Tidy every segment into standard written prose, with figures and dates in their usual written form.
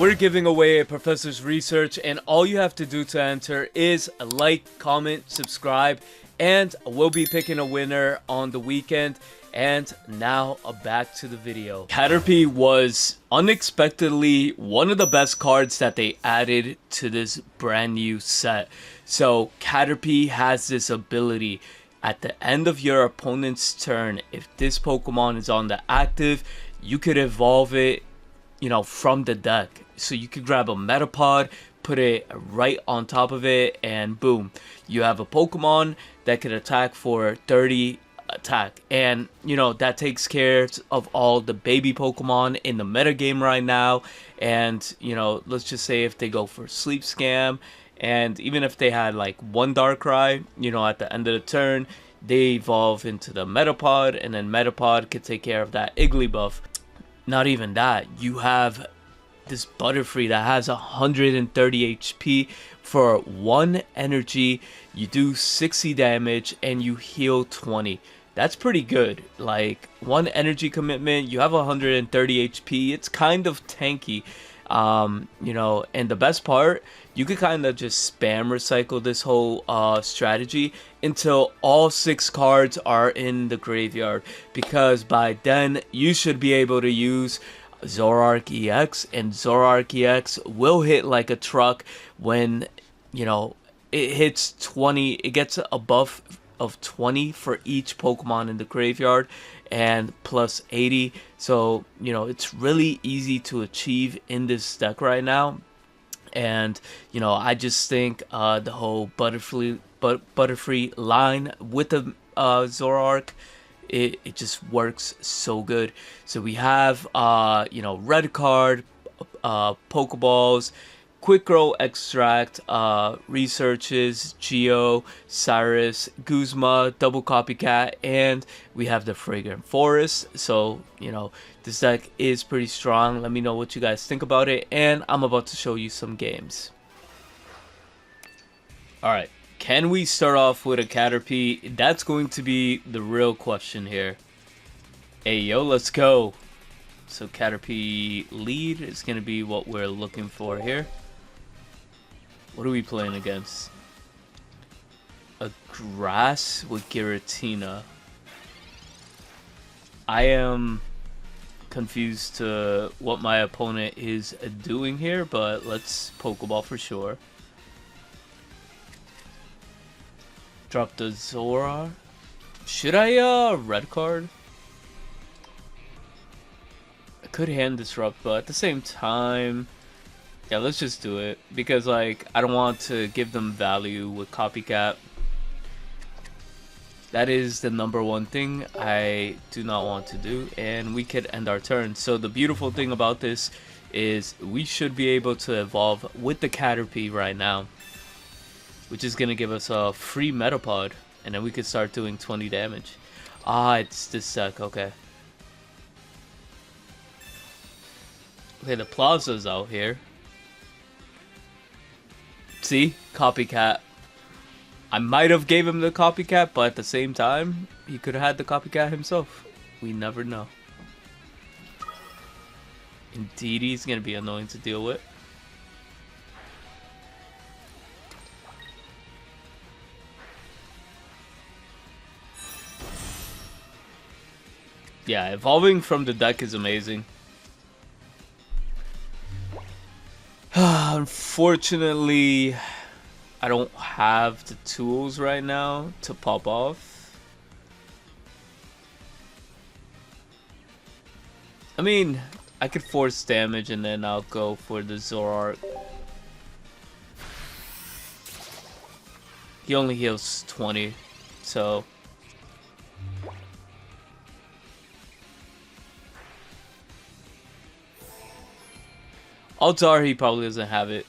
We're giving away a professor's research, and all you have to do to enter is like, comment, subscribe, and we'll be picking a winner on the weekend. And now back to the video. Caterpie was unexpectedly one of the best cards that they added to this brand new set. So Caterpie has this ability at the end of your opponent's turn. If this Pokemon is on the active, you could evolve it, you know, from the deck. So you could grab a Metapod, put it right on top of it, and boom, you have a Pokemon that could attack for 30 attack. And you know, that takes care of all the baby Pokemon in the metagame right now. And you know, let's just say if they go for Sleep Scam, and even if they had like one Darkrai, you know, at the end of the turn they evolve into the Metapod, and then Metapod could take care of that Igglybuff. Not even that, you have this Butterfree that has 130 HP for 1 energy. You do 60 damage and you heal 20. That's pretty good. Like, 1 energy commitment, you have 130 HP. It's kind of tanky. You know, and the best part, you could kind of just spam recycle this whole strategy until all 6 cards are in the graveyard, because by then you should be able to use Zoroark EX, and Zoroark EX will hit like a truck when, you know, it hits 20. It gets a buff of 20 for each Pokemon in the graveyard, and plus 80. So you know, it's really easy to achieve in this deck right now. And you know, I just think the whole Butterfree line with the Zoroark, it just works so good. So we have you know, red card, Pokeballs, Quick Grow Extract, Researches, Geo, Cyrus, Guzma, Double Copycat, and we have the Fragrant Forest. So you know, this deck is pretty strong. Let me know what you guys think about it, and I'm about to show you some games. Alright, can we start off with a Caterpie? That's going to be the real question here. Hey yo, let's go. So Caterpie lead is going to be what we're looking for here. What are we playing against? A grass with Giratina. I am confused to what my opponent is doing here, but let's Pokeball for sure. Drop the Zoroark. Should I red card? I could hand Disrupt, but at the same time, yeah, let's just do it, because like, I don't want to give them value with Copycat. That is the #1 thing I do not want to do, and we could end our turn. So the beautiful thing about this is we should be able to evolve with the Caterpie right now, which is gonna give us a free Metapod, and then we could start doing 20 damage. Ah, it's this deck, okay. Okay, the Plaza's out here. See? Copycat. I might have gave him the Copycat, but at the same time, he could have had the Copycat himself. We never know. Indeed, he's gonna be annoying to deal with. Yeah, evolving from the deck is amazing. Unfortunately, I don't have the tools right now to pop off. I mean, I could force damage and then I'll go for the Zoroark. He only heals 20, so... odds are he probably doesn't have it.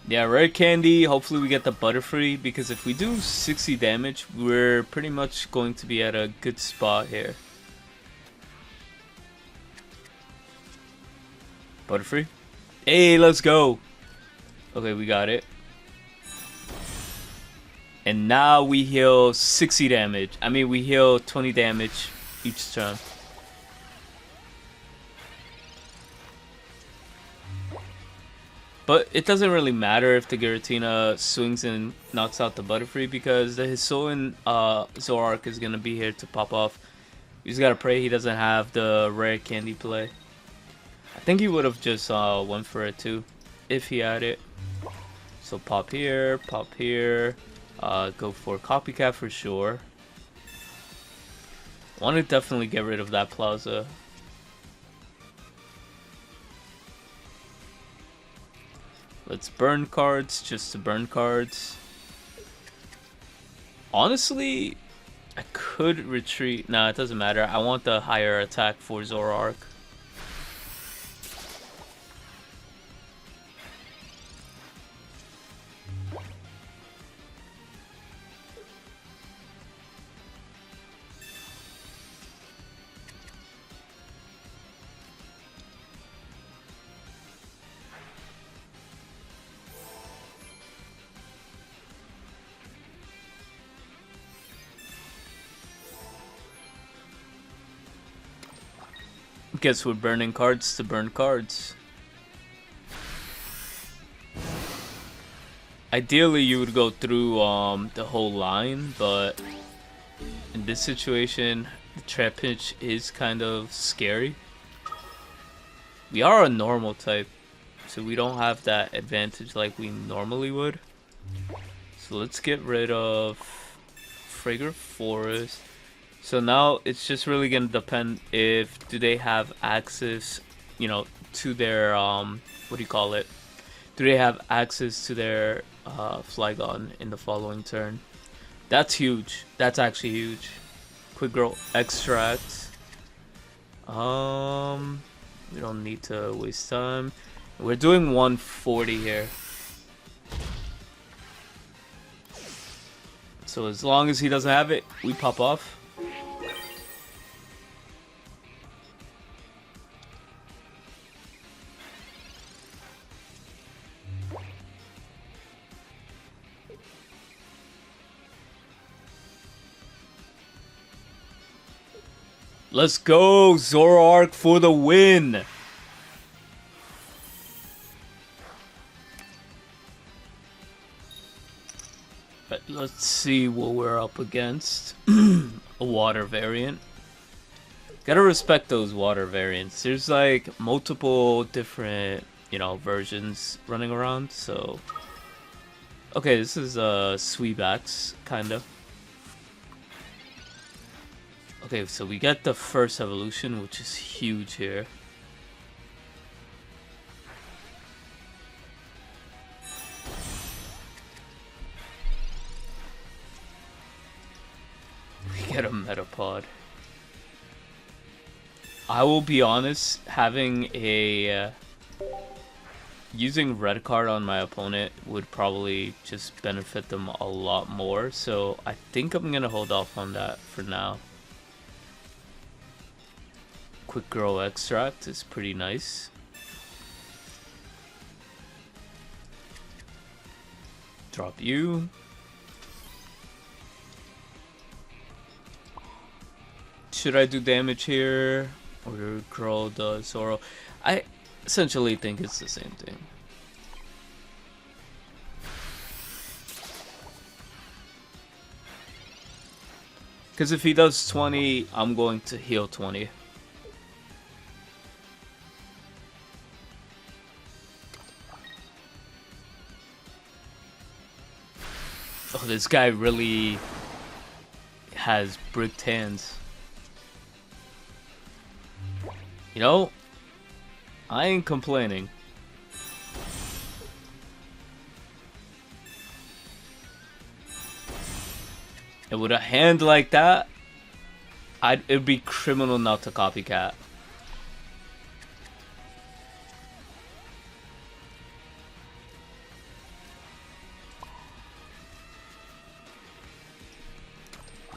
Yeah, rare candy. Hopefully we get the Butterfree, because if we do 60 damage, we're pretty much going to be at a good spot here. Butterfree. Hey, let's go. Okay, we got it. And now we heal 60 damage. I mean, we heal 20 damage each turn. But it doesn't really matter if the Giratina swings and knocks out the Butterfree because the Hisuian Zoroark is going to be here to pop off. We just got to pray he doesn't have the rare candy play. I think he would have just went for it too if he had it. So pop here, go for Copycat for sure. Want to definitely get rid of that Plaza. Let's burn cards, just to burn cards. Honestly, I could retreat. Nah, it doesn't matter. I want the higher attack for Zoroark. Guess we're burning cards to burn cards. Ideally, you would go through the whole line, but in this situation, the trap pitch is kind of scary. We are a normal type, so we don't have that advantage like we normally would. So let's get rid of Fragrant Forest. So now it's just really gonna depend if do they have access, you know, to their what do you call it? Do they have access to their Flygon in the following turn? That's huge. That's actually huge. Quick Grow Extract. We don't need to waste time. We're doing 140 here. So as long as he doesn't have it, we pop off. Let's go, Zoroark for the win! But let's see what we're up against. A water variant. Gotta respect those water variants. There's like multiple different, you know, versions running around, so... Okay, this is Sweebax, kinda. Okay, so we get the first evolution, which is huge here. We get a Metapod. I will be honest, having a... using red card on my opponent would probably just benefit them a lot more, so I think I'm gonna hold off on that for now. Quick Grow Extract is pretty nice. Drop you. Should I do damage here? Or grow the Zoro? I essentially think it's the same thing. Because if he does 20, I'm going to heal 20. Oh, this guy really has bricked hands. You know, I ain't complaining. And with a hand like that, it'd be criminal not to copycat.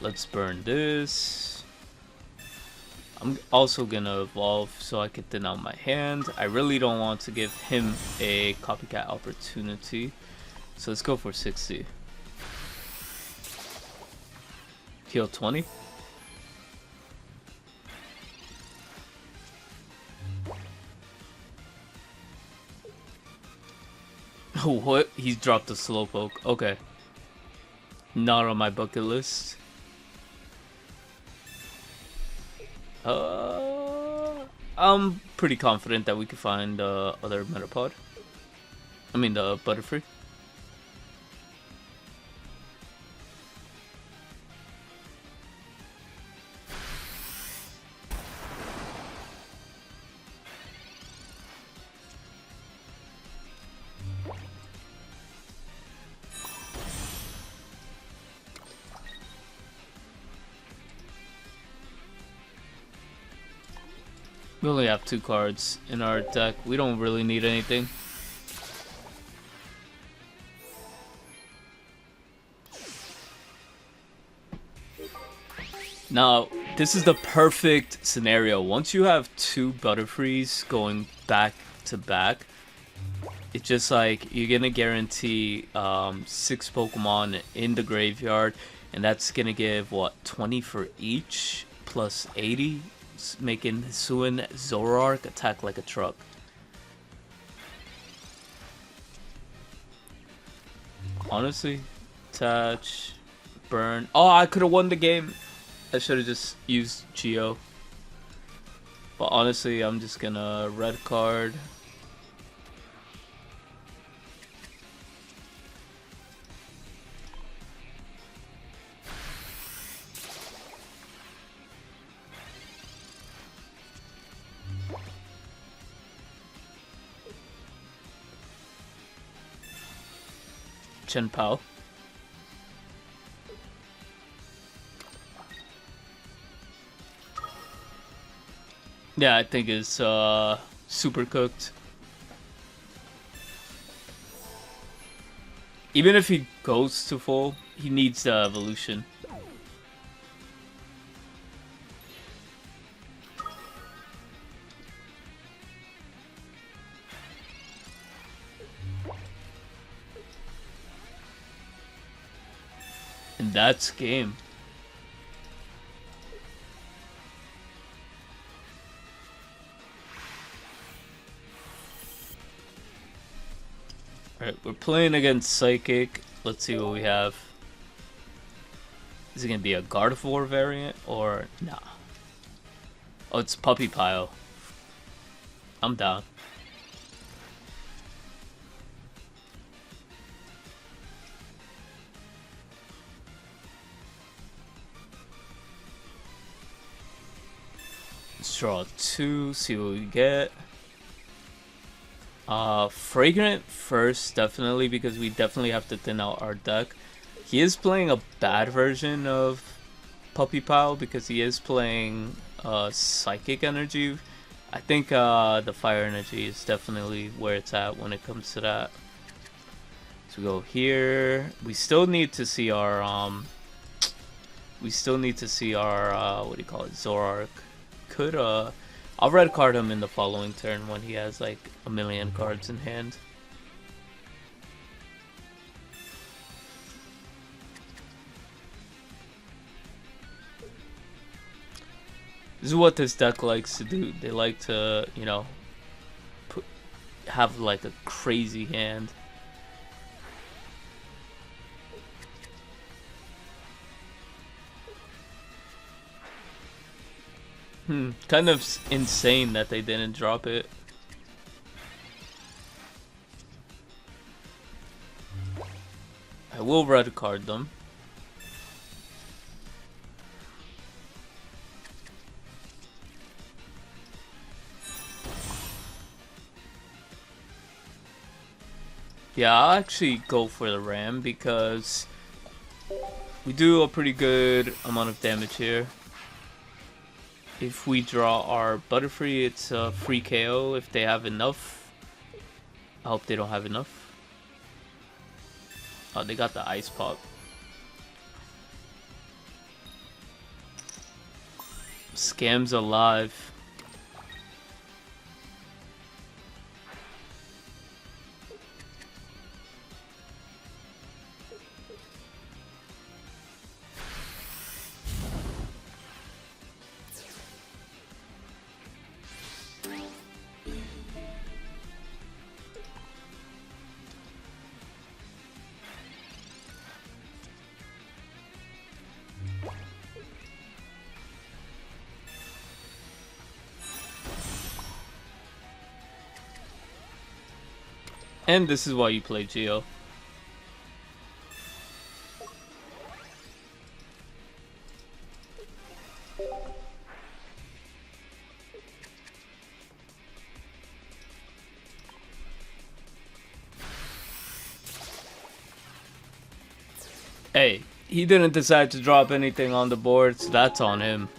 Let's burn this. I'm also gonna evolve so I can thin out my hand. I really don't want to give him a copycat opportunity. So let's go for 60. Heal 20. Oh, what? He's dropped a Slowpoke. Okay. Not on my bucket list. I'm pretty confident that we can find the other Metapod. I mean the Butterfree. We only have 2 cards in our deck. We don't really need anything. Now, this is the perfect scenario. Once you have 2 Butterfrees going back to back, it's just like you're gonna guarantee 6 Pokemon in the graveyard, and that's gonna give what, 20 for each plus 80, making Hisuian Zoroark attack like a truck. Honestly, attach, burn. Oh, I could have won the game. I should have just used Geo. But honestly, I'm just gonna red card. Chen Pao. Yeah, I think it's super cooked. Even if he goes to full, he needs the evolution. And that's game. Alright, we're playing against Psychic. Let's see what we have. Is it gonna be a Gardevoir variant or nah? Oh, it's Puppy Pile. I'm down. Let's draw 2, see what we get. Fragrant first, definitely, because we definitely have to thin out our deck. He is playing a bad version of Puppy Pile because he is playing Psychic Energy. I think the Fire Energy is definitely where it's at when it comes to that. So we go here. We still need to see our what do you call it, Zoroark. Could I'll red card him in the following turn when he has like a million cards in hand. This is what this deck likes to do. They like to, you know, have like a crazy hand. Kind of insane that they didn't drop it. I will red card them. Yeah, I'll actually go for the Ram because we do a pretty good amount of damage here. If we draw our Butterfree, it's a free KO if they have enough. I hope they don't have enough. Oh, they got the Ice Pop. Scam's alive. And this is why you play Geo. Hey, he didn't decide to drop anything on the board, so that's on him.